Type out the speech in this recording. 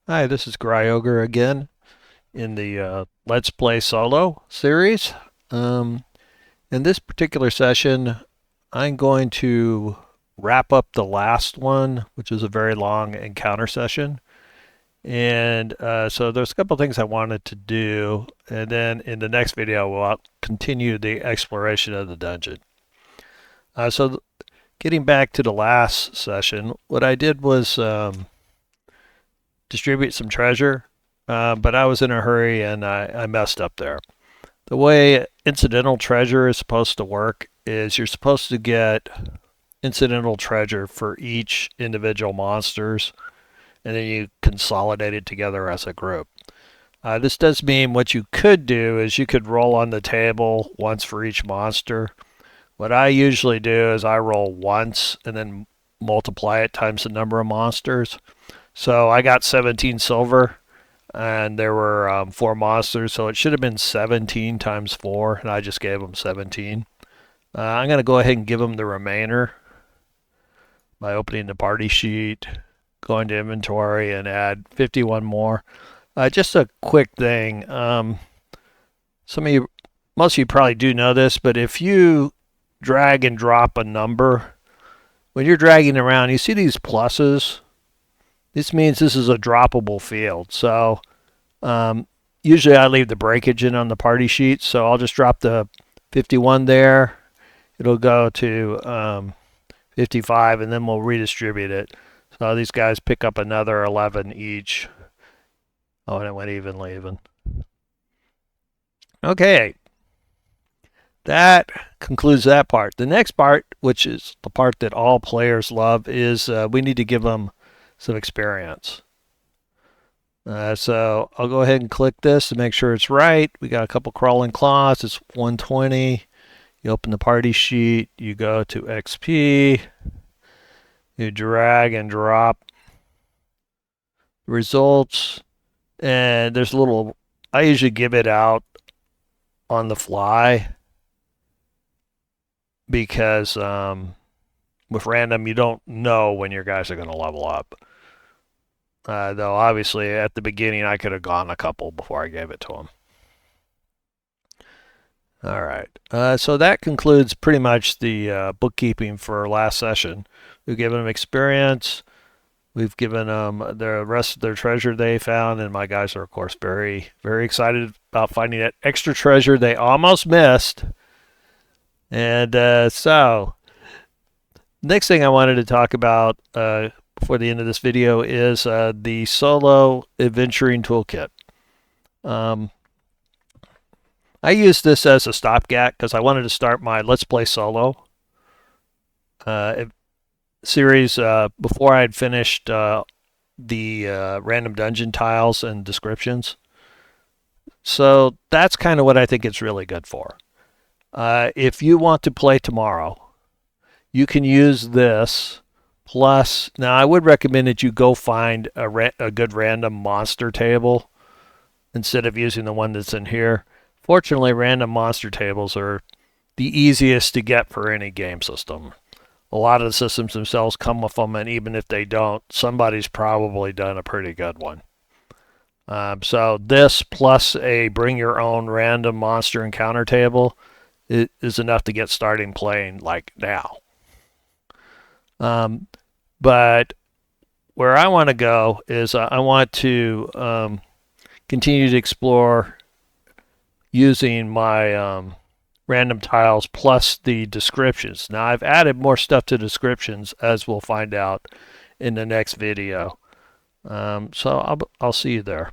Hi, this is Gryoger again in the Let's Play Solo series. Um, in this particular session, I'm going to wrap up the last one, which is a very long encounter session. And so there's a couple things I wanted to do, and then in the next video, we'll continue the exploration of the dungeon. Getting back to the last session, what I did was distribute some treasure, but I was in a hurry and I messed up there. The way incidental treasure is supposed to work is you're supposed to get incidental treasure for each individual monsters, and then you consolidate it together as a group. This does mean what you could do is you could roll on the table once for each monster. What I usually do is I roll once and then multiply it times the number of monsters. So I got 17 silver, and there were 4 monsters, so it should have been 17 times 4, and I just gave them 17. I'm going to go ahead and give them the remainder by opening the party sheet, going to inventory, and add 51 more. Just a quick thing. Most of you probably do know this, but if you drag and drop a number, when you're dragging around, you see these pluses. This means this is a droppable field. So usually I leave the breakage in on the party sheet, so I'll just drop the 51 there. It'll go to 55, and then we'll redistribute it. So these guys pick up another 11 each. Oh, and it went even. Okay, that concludes that part. The next part, which is the part that all players love, is we need to give them some experience. So I'll go ahead and click this to make sure it's right. We got a couple crawling claws. It's 120. You open the party sheet. You go to XP. You drag and drop results. And there's a little, I usually give it out on the fly because with random, you don't know when your guys are going to level up. Though obviously at the beginning I could have gone a couple before I gave it to him. All right, so that concludes pretty much the bookkeeping for last session. We've given them experience. We've given them the rest of their treasure they found, and my guys are of course very, very excited about finding that extra treasure they almost missed. And so, next thing I wanted to talk about before the end of this video is the solo adventuring toolkit. I used this as a stopgap because I wanted to start my Let's Play Solo series before I had finished the random dungeon tiles and descriptions. So that's kind of what I think it's really good for. If you want to play tomorrow, you can use this. Plus, now I would recommend that you go find a good random monster table instead of using the one that's in here. Fortunately, random monster tables are the easiest to get for any game system. A lot of the systems themselves come with them, and even if they don't, somebody's probably done a pretty good one. So this plus a bring your own random monster encounter table is enough to get starting playing like now. But where I want to go is I want to continue to explore using my random tiles plus the descriptions. Now I've added more stuff to descriptions, as we'll find out in the next video. So I'll see you there.